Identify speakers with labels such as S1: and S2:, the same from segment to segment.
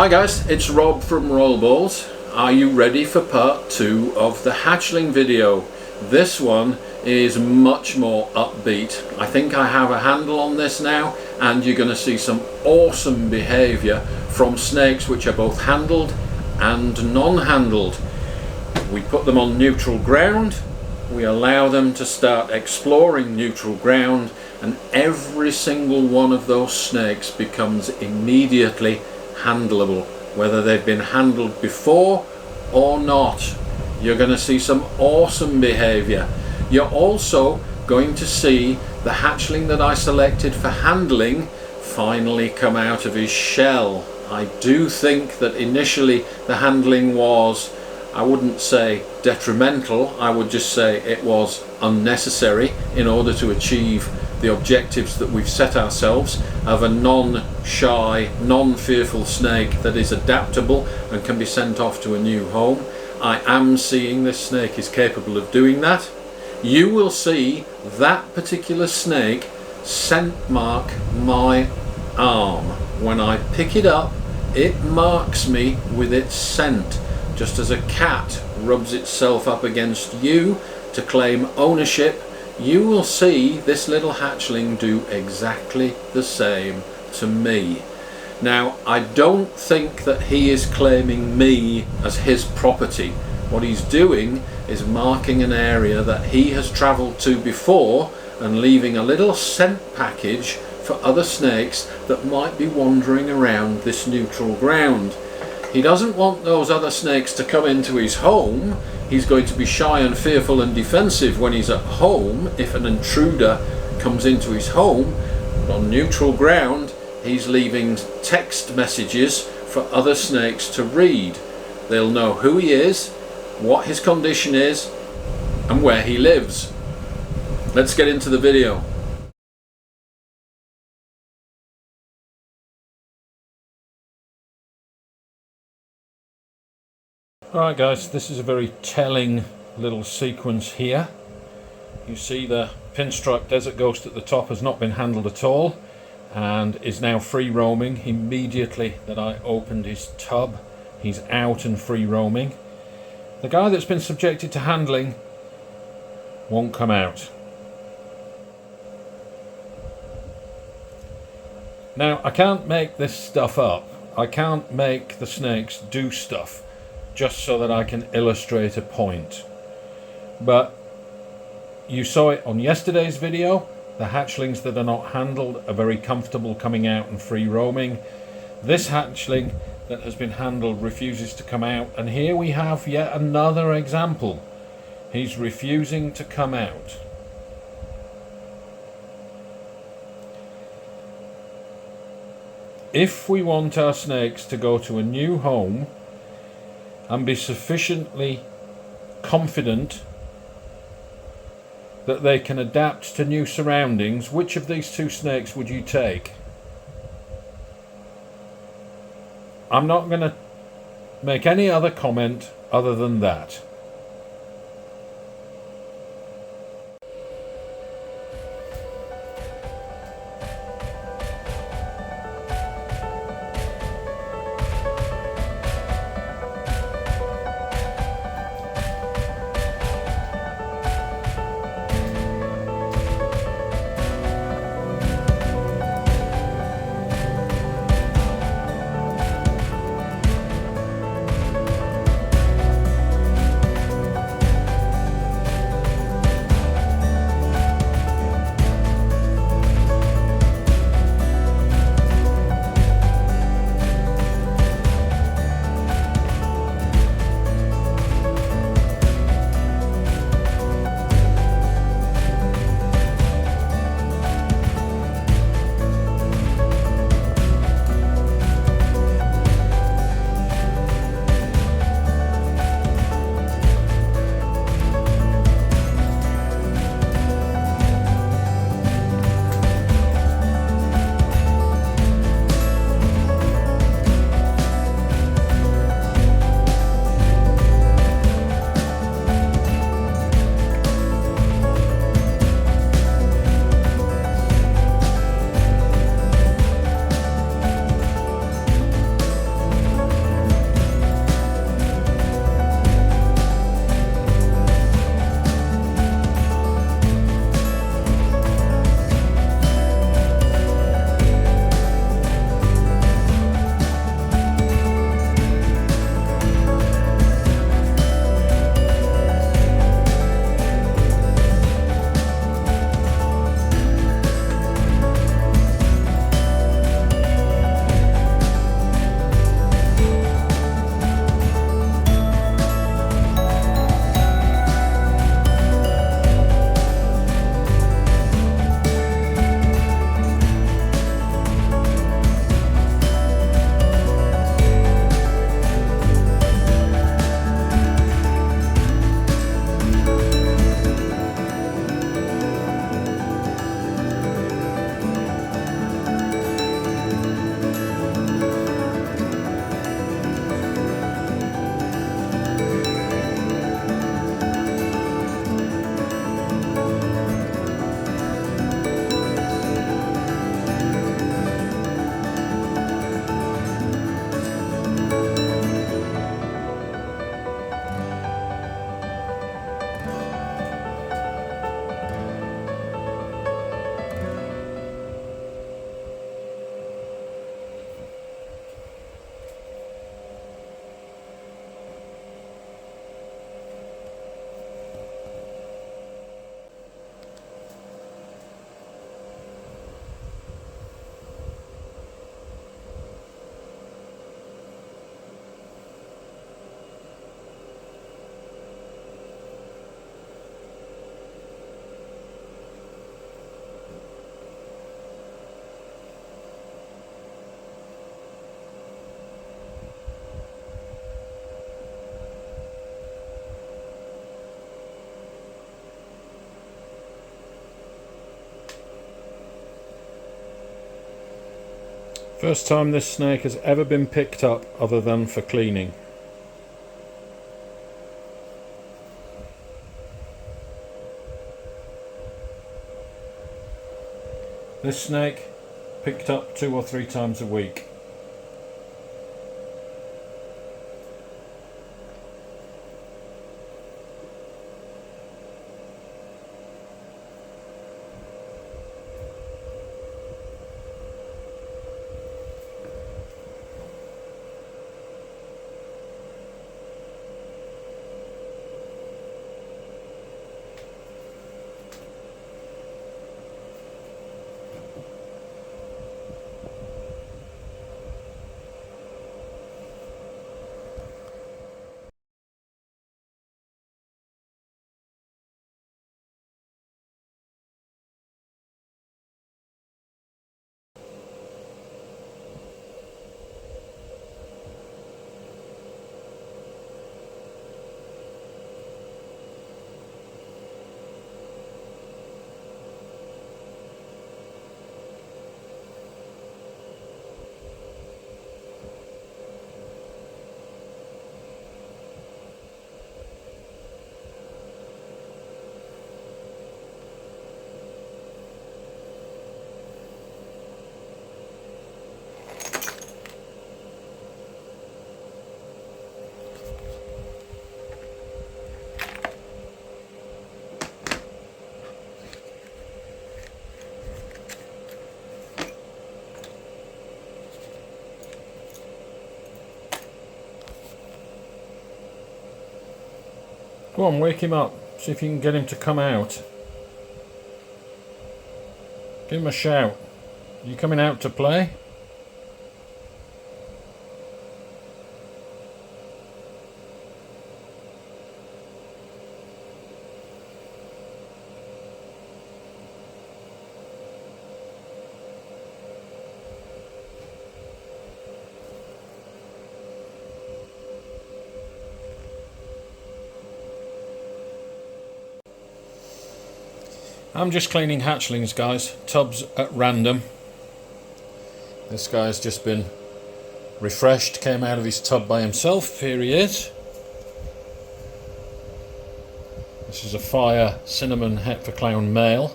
S1: Hi guys, it's Rob from Rollballs. Are you ready for part 2 of the hatchling video? This one is much more upbeat. I think I have a handle on this now, and you're going to see some awesome behaviour from snakes which are both handled and non-handled. We put them on neutral ground, we allow them to start exploring neutral ground, and every single one of those snakes becomes immediately handleable, whether they've been handled before or not. You're going to see some awesome behavior. You're also going to see the hatchling that I selected for handling finally come out of his shell. I do think that initially the handling was, I wouldn't say detrimental, I would just say it was unnecessary in order to achieve the objectives that we've set ourselves of a non-shy, non-fearful snake that is adaptable and can be sent off to a new home. I am seeing this snake is capable of doing that. You will see that particular snake scent mark my arm. When I pick it up, it marks me with its scent, just as a cat rubs itself up against you to claim ownership. You will see this little hatchling do exactly the same to me. Now, I don't think that he is claiming me as his property. What he's doing is marking an area that he has travelled to before and leaving a little scent package for other snakes that might be wandering around this neutral ground. He doesn't want those other snakes to come into his home. He's going to be shy and fearful and defensive when he's at home if an intruder comes into his home. But on neutral ground, he's leaving text messages for other snakes to read. They'll know who he is, what his condition is, and where he lives. Let's get into the video. Alright guys, this is a very telling little sequence here. You see the pinstripe desert ghost at the top has not been handled at all and is now free roaming. Immediately that I opened his tub, he's out and free roaming. The guy that's been subjected to handling won't come out. Now, I can't make this stuff up. I can't make the snakes do stuff just so that I can illustrate a point. But you saw it on yesterday's video. The hatchlings that are not handled are very comfortable coming out and free roaming. This hatchling that has been handled refuses to come out, and here we have yet another example. He's refusing to come out. If we want our snakes to go to a new home and be sufficiently confident that they can adapt to new surroundings, which of these two snakes would you take? I'm not going to make any other comment other than that. First time this snake has ever been picked up other than for cleaning. This snake picked up 2 or 3 times a week. Go on, wake him up. See if you can get him to come out. Give him a shout. Are you coming out to play? I'm just cleaning hatchlings, guys. Tubs at random. This guy's just been refreshed, came out of his tub by himself. Here he is. This is a fire cinnamon het for clown male.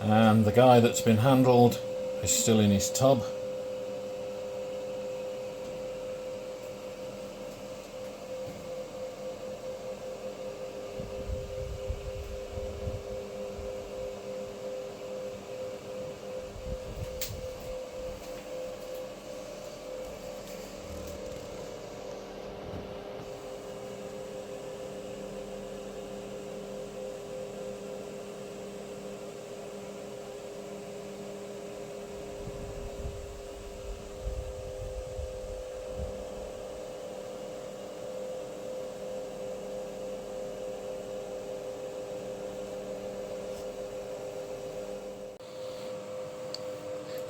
S1: And the guy that's been handled is still in his tub.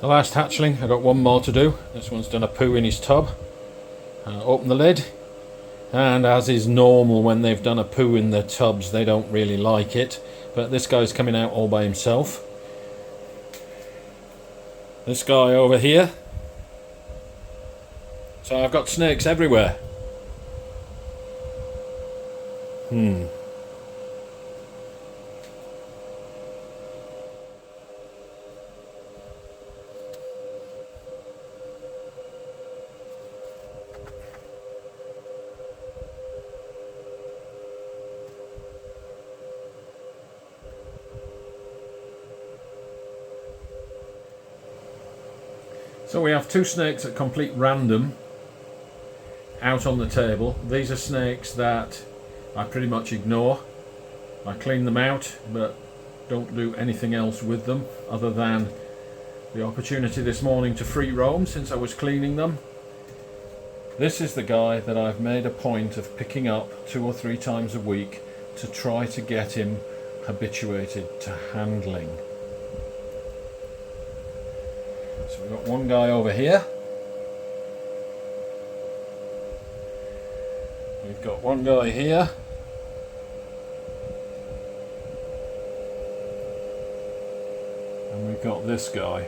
S1: The last hatchling, I've got one more to do. This one's done a poo in his tub. Open the lid, and as is normal when they've done a poo in their tubs, they don't really like it. But this guy's coming out all by himself. This guy over here. So I've got snakes everywhere. So we have 2 snakes at complete random out on the table. These are snakes that I pretty much ignore. I clean them out but don't do anything else with them other than the opportunity this morning to free roam since I was cleaning them. This is the guy that I've made a point of picking up 2 or 3 times a week to try to get him habituated to handling. So we've got one guy over here. We've got one guy here. And we've got this guy.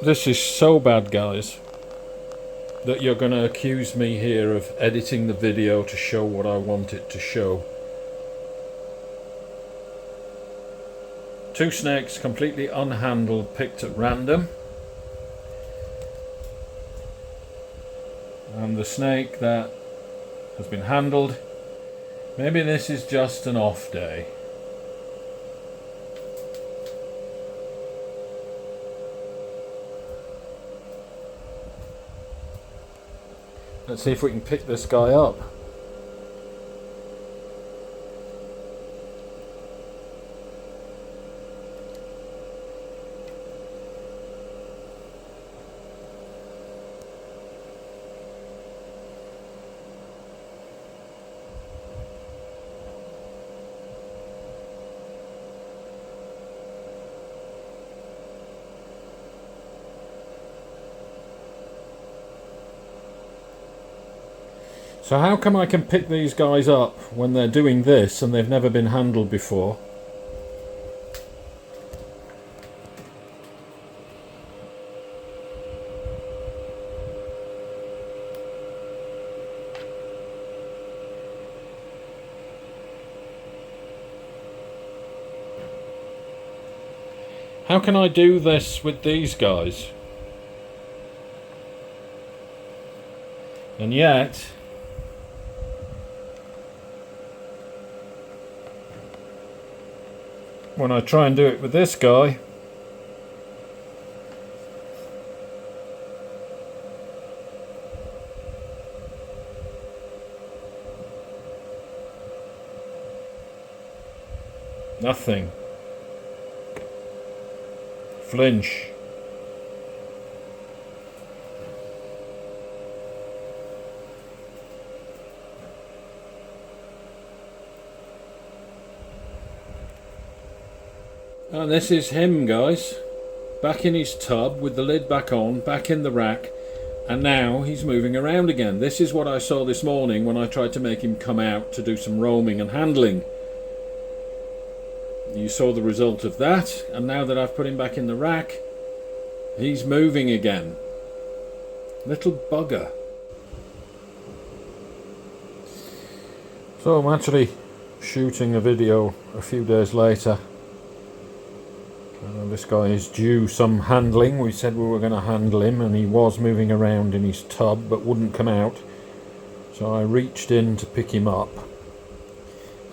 S1: This is so bad, guys, that you're going to accuse me here of editing the video to show what I want it to show. Two snakes completely unhandled, picked at random. And the snake that has been handled, maybe this is just an off day. Let's see if we can pick this guy up. So how come I can pick these guys up when they're doing this and they've never been handled before? How can I do this with these guys? And yet, when I try and do it with this guy, nothing. Flinch. And this is him, guys, back in his tub with the lid back on, back in the rack, and now he's moving around again. This is what I saw this morning when I tried to make him come out to do some roaming and handling. You saw the result of that, and now that I've put him back in the rack, he's moving again. Little bugger. So I'm actually shooting a video a few days later. This guy is due some handling. We said we were going to handle him, and he was moving around in his tub but wouldn't come out. So I reached in to pick him up,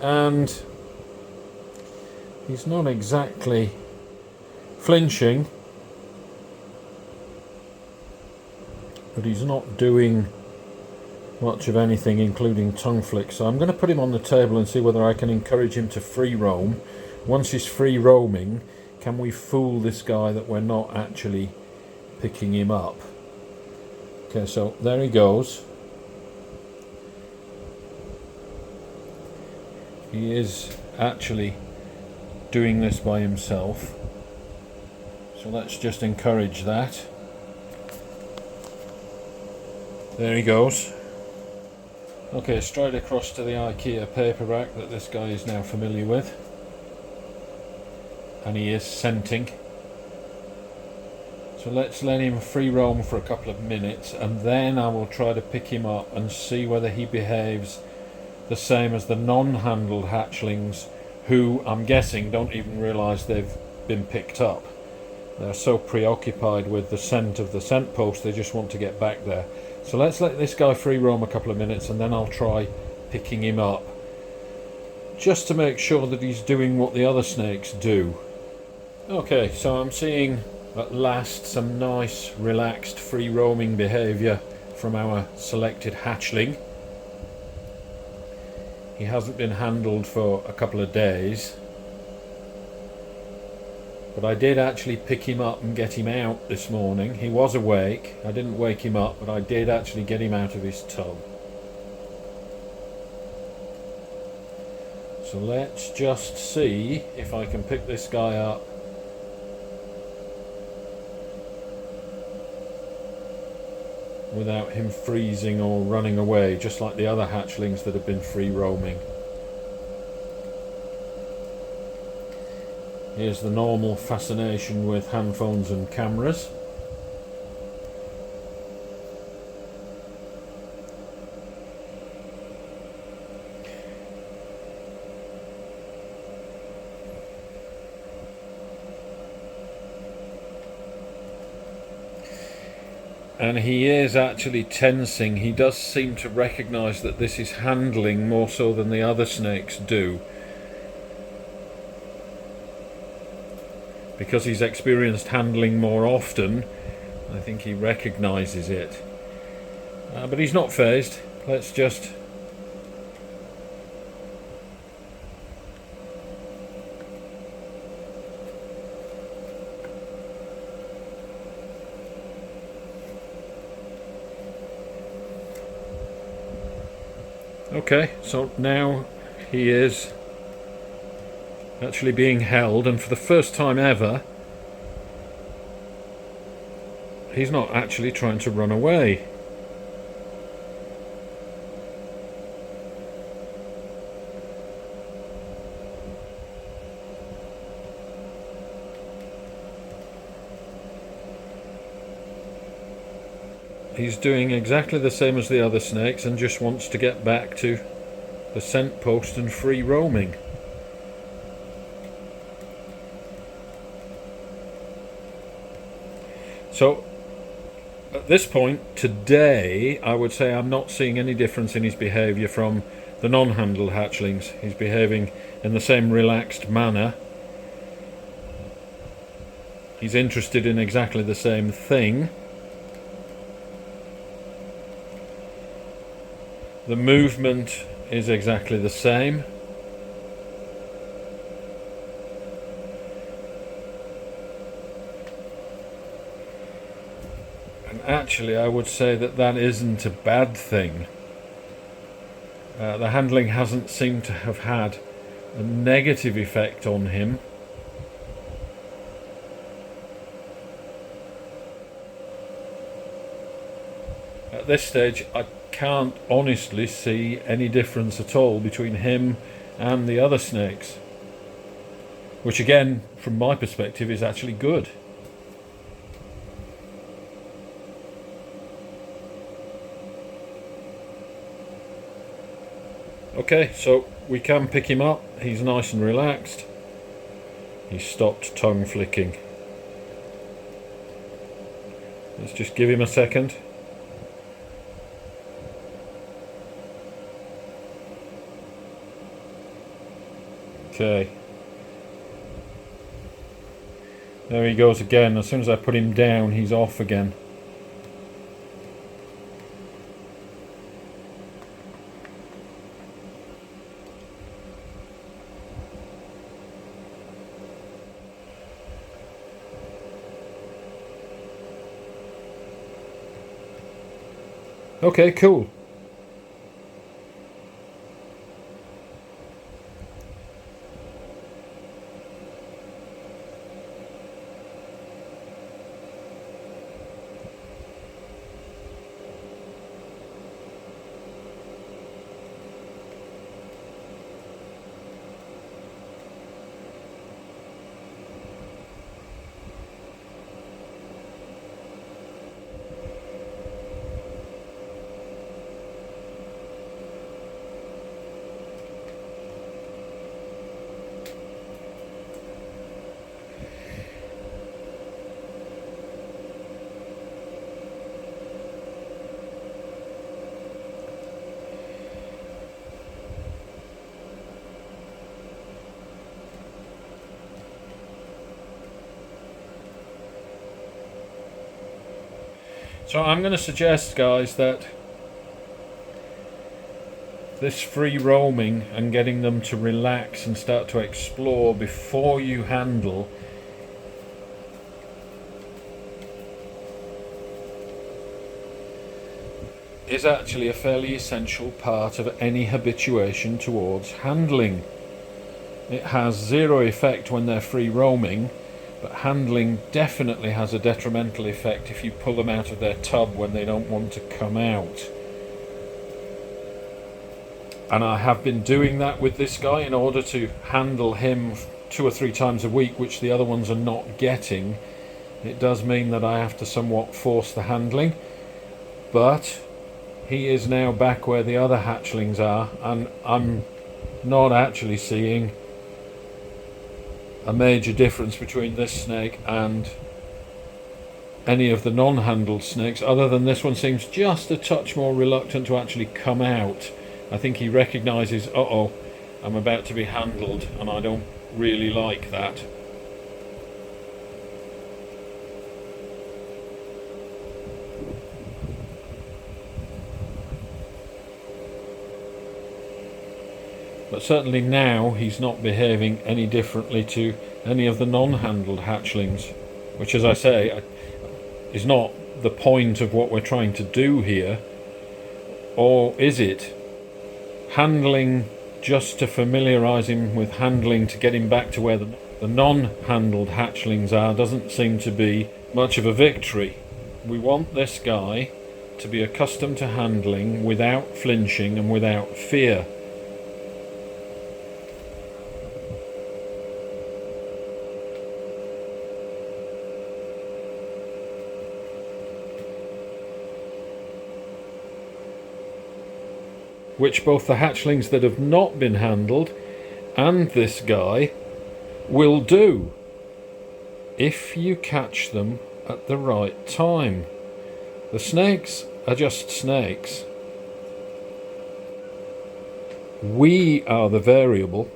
S1: and he's not exactly flinching, but he's not doing much of anything, including tongue flicks. So I'm going to put him on the table and see whether I can encourage him to free roam. Once he's free roaming, can we fool this guy that we're not actually picking him up? Okay, so there he goes. He is actually doing this by himself. So let's just encourage that. There he goes. Okay, straight across to the IKEA paper rack that this guy is now familiar with. And he is scenting. So let's let him free roam for a couple of minutes, and then I will try to pick him up and see whether he behaves the same as the non-handled hatchlings, who I'm guessing don't even realise they've been picked up. They're so preoccupied with the scent of the scent post, they just want to get back there. So let's let this guy free roam a couple of minutes, and then I'll try picking him up, just to make sure that he's doing what the other snakes do. Okay, so I'm seeing at last some nice, relaxed, free roaming behaviour from our selected hatchling. He hasn't been handled for a couple of days, but I did actually pick him up and get him out this morning. He was awake. I didn't wake him up, but I did actually get him out of his tub. So let's just see if I can pick this guy up without him freezing or running away, just like the other hatchlings that have been free roaming. Here's the normal fascination with handphones and cameras. and he is actually tensing. He does seem to recognize that this is handling more so than the other snakes do, because he's experienced handling more often. I think he recognizes it, but he's not phased. Let's just okay, so now he is actually being held, and for the first time ever he's not actually trying to run away. He's doing exactly the same as the other snakes and just wants to get back to the scent post and free roaming. So at this point today, I would say I'm not seeing any difference in his behaviour from the non-handled hatchlings. He's behaving in the same relaxed manner. He's interested in exactly the same thing. The movement is exactly the same. And actually, I would say that that isn't a bad thing. The handling hasn't seemed to have had a negative effect on him. At this stage, I can't honestly see any difference at all between him and the other snakes, which again, from my perspective, is actually good. Okay, so we can pick him up. He's nice and relaxed. He's stopped tongue flicking. Let's just give him a second. Okay. There he goes again. As soon as I put him down, he's off again. Okay, cool. So I'm going to suggest, guys, that this free roaming and getting them to relax and start to explore before you handle is actually a fairly essential part of any habituation towards handling. It has zero effect when they're free roaming, but handling definitely has a detrimental effect if you pull them out of their tub when they don't want to come out. And I have been doing that with this guy in order to handle him 2 or 3 times a week, which the other ones are not getting. It does mean that I have to somewhat force the handling, but he is now back where the other hatchlings are, and I'm not actually seeing a major difference between this snake and any of the non-handled snakes, other than this one seems just a touch more reluctant to actually come out. I think he recognises, uh-oh, I'm about to be handled, and I don't really like that. But certainly now he's not behaving any differently to any of the non-handled hatchlings, which, as I say, is not the point of what we're trying to do here. Or is it? Handling just to familiarise him with handling to get him back to where the non-handled hatchlings are doesn't seem to be much of a victory. We want this guy to be accustomed to handling without flinching and without fear. Which both the hatchlings that have not been handled and this guy will do if you catch them at the right time. The snakes are just snakes. We are the variable.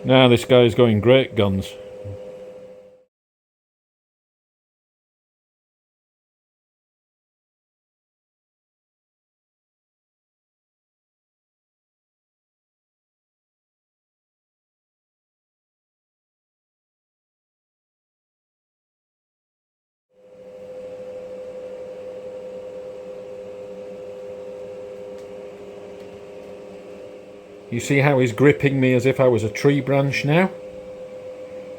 S1: Now this guy's going great guns. You see how he's gripping me as if I was a tree branch now?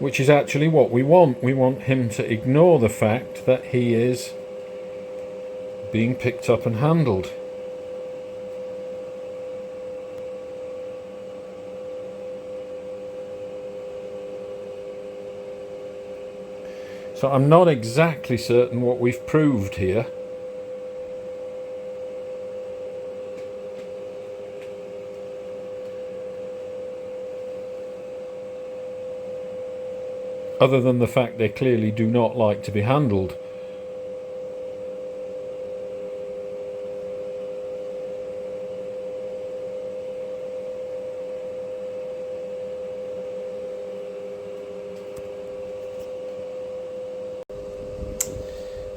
S1: Which is actually what we want. We want him to ignore the fact that he is being picked up and handled. So I'm not exactly certain what we've proved here. Other than the fact they clearly do not like to be handled.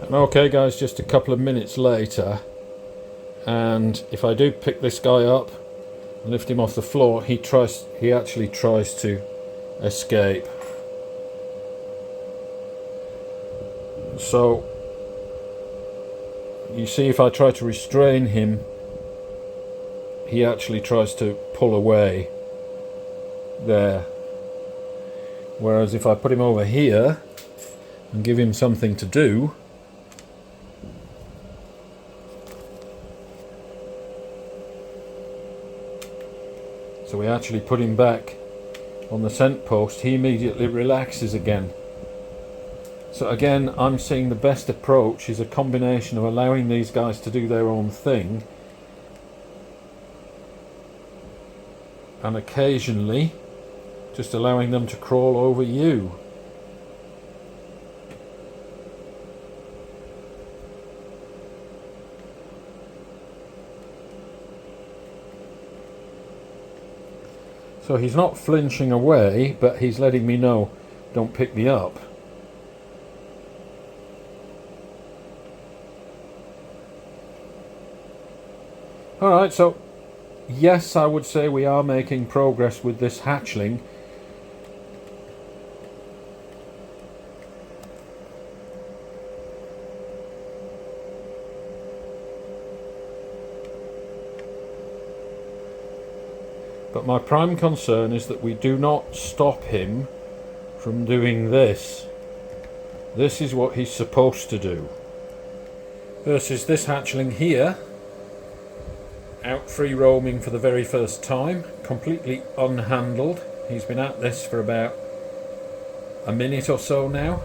S1: Okay guys, just a couple of minutes later, and if I do pick this guy up and lift him off the floor, he actually tries to escape. So you see, if I try to restrain him, he actually tries to pull away there. Whereas if I put him over here and give him something to do, so we actually put him back on the scent post, he immediately relaxes again. So again, I'm seeing the best approach is a combination of allowing these guys to do their own thing and occasionally just allowing them to crawl over you. So he's not flinching away, but he's letting me know, don't pick me up. Alright, so yes, I would say we are making progress with this hatchling. But my prime concern is that we do not stop him from doing this. This is what he's supposed to do. Versus this hatchling here, out free roaming for the very first time, completely unhandled. He's been at this for about a minute or so now.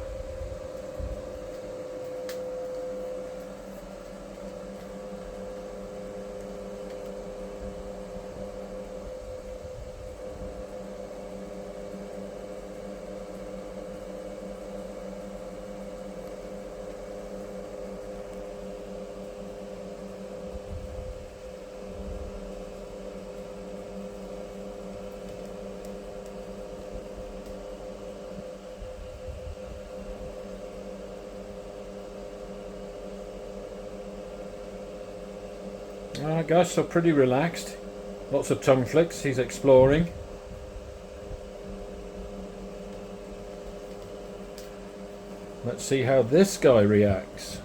S1: I guess so, pretty relaxed. Lots of tongue flicks, he's exploring. Let's see how this guy reacts.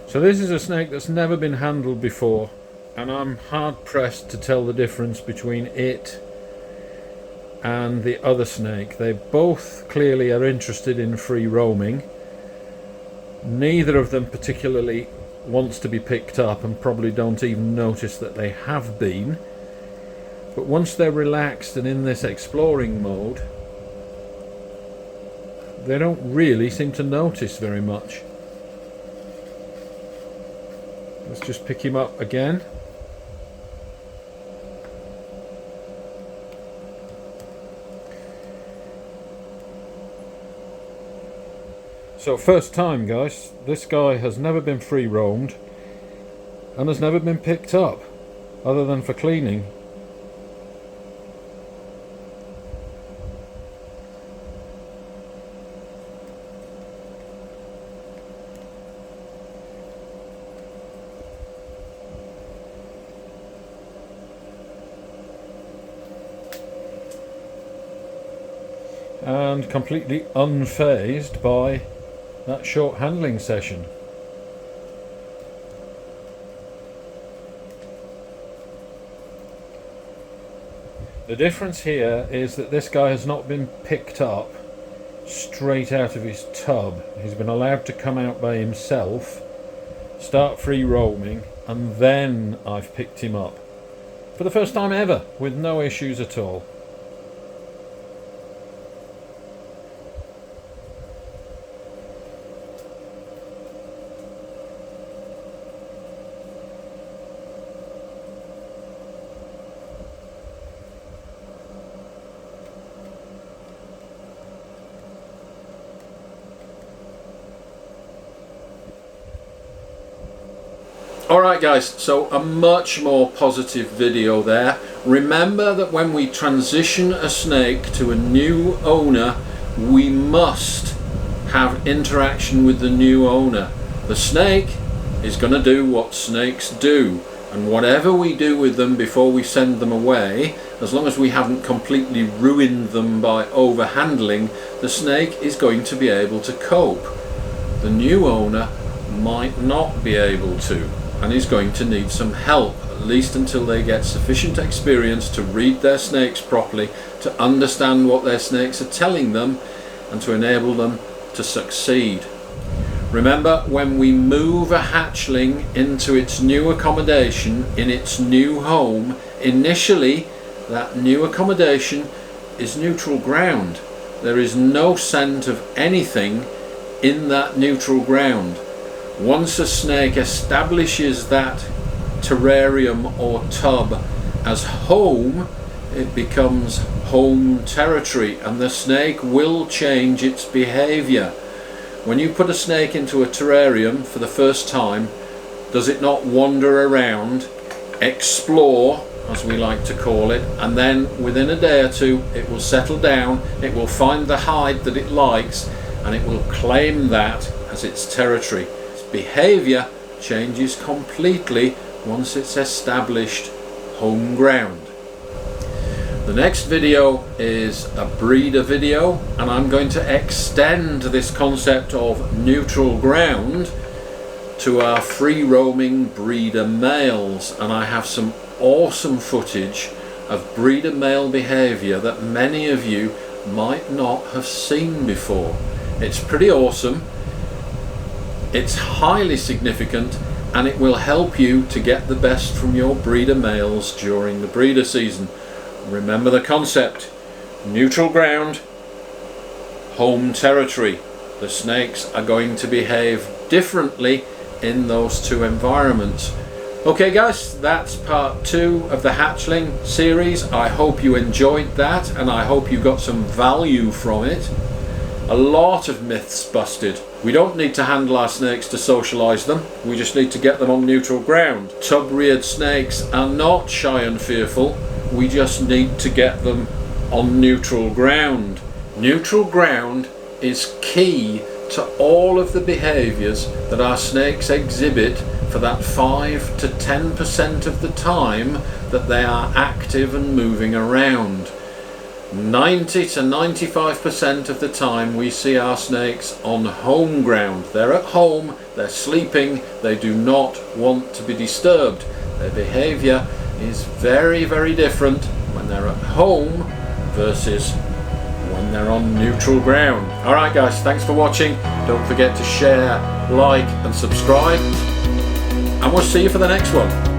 S1: So this is a snake that's never been handled before, and I'm hard pressed to tell the difference between it and the other snake. They both clearly are interested in free roaming. Neither of them particularly wants to be picked up, and probably don't even notice that they have been. But once they're relaxed and in this exploring mode, they don't really seem to notice very much. Let's just pick him up again. So first time, guys, this guy has never been free roamed and has never been picked up other than for cleaning. And completely unfazed by that short handling session. The difference here is that this guy has not been picked up straight out of his tub. He's been allowed to come out by himself, start free roaming, and then I've picked him up for the first time ever with no issues at all.
S2: Alright guys, so a much more positive video there. Remember that when we transition a snake to a new owner, we must have interaction with the new owner. The snake is going to do what snakes do, and whatever we do with them before we send them away, as long as we haven't completely ruined them by overhandling, the snake is going to be able to cope. The new owner might not be able to, and is going to need some help, at least until they get sufficient experience to read their snakes properly, to understand what their snakes are telling them, and to enable them to succeed. Remember, when we move a hatchling into its new accommodation, in its new home, initially that new accommodation is neutral ground. There is no scent of anything in that neutral ground. Once a snake establishes that terrarium or tub as home, it becomes home territory, and the snake will change its behavior. When you put a snake into a terrarium for the first time, does it not wander around, explore, as we like to call it, and then within a day or two it will settle down, it will find the hide that it likes, and it will claim that as its territory. Behaviour changes completely once it's established home ground. The next video is a breeder video, and I'm going to extend this concept of neutral ground to our free roaming breeder males, and I have some awesome footage of breeder male behaviour that many of you might not have seen before. It's pretty awesome. It's highly significant, and it will help you to get the best from your breeder males during the breeder season. Remember the concept: neutral ground, home territory.
S1: The snakes are going to behave differently in those two environments. Okay guys, that's part 2 of the hatchling series. I hope you enjoyed that and I hope you got some value from it. A lot of myths busted. We don't need to handle our snakes to socialise them, we just need to get them on neutral ground. Tub-reared snakes are not shy and fearful, we just need to get them on neutral ground. Neutral ground is key to all of the behaviours that our snakes exhibit for that 5 to 10% of the time that they are active and moving around. 90 to 95% of the time we see our snakes on home ground. They're at home, they're sleeping, they do not want to be disturbed. Their behaviour is very, very different when they're at home versus when they're on neutral ground. Alright guys, thanks for watching. Don't forget to share, like and subscribe. And we'll see you for the next one.